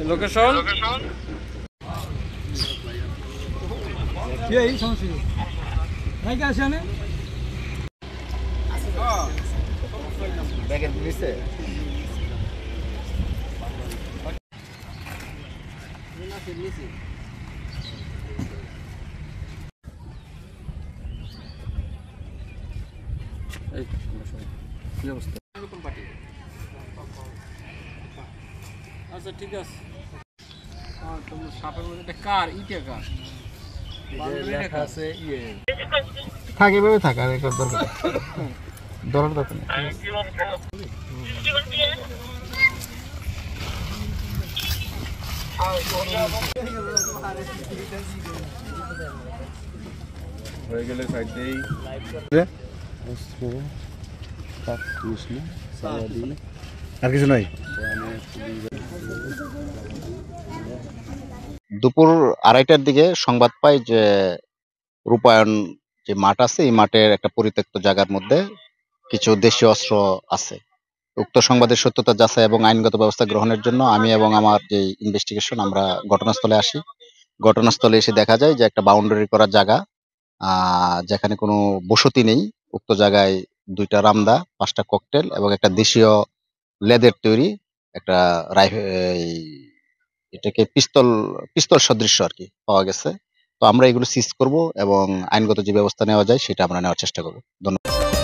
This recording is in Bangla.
লোকেশন এই সমস্যা নাই কে আসে না ব্যাগের নিচে কি অবস্থা? আচ্ছা ঠিক আছে। তোমার সাপের মধ্যে একটা কার ইটে কার লেখা আছে ইয়ে থাকে এভাবে থাকা দরকার দরকার নেই। হয়ে গেলে সাইড দেই আর কিছু নাই। দুপুর 2:30টার দিকে সংবাদ পাই যে রূপায়ণ যে মাঠ আছে এই মাঠের একটা পরিত্যক্ত জায়গার মধ্যে কিছু দেশীয় অস্ত্র আছে। উক্ত সংবাদের সত্যতা যাচাই এবং আইনগত ব্যবস্থা গ্রহণের জন্য আমি এবং আমার যে ইনভেস্টিগেশন আমরা ঘটনাস্থলে আসি। ঘটনাস্থলে এসে দেখা যায় যে একটা বাউন্ডারি করা জায়গা, যেখানে কোনো বসতি নেই। উক্ত জায়গায় 2টা রামদা, 5টা ককটেল এবং একটা দেশীয় লেদের তৈরি একটা এই এটাকে পিস্তল পিস্তল সদৃশ্য আরকি পাওয়া গেছে। তো আমরা এগুলো সিজ করব এবং আইনগত যে ব্যবস্থা নেওয়া যায় সেটা আমরা নেওয়ার চেষ্টা করব। ধন্যবাদ।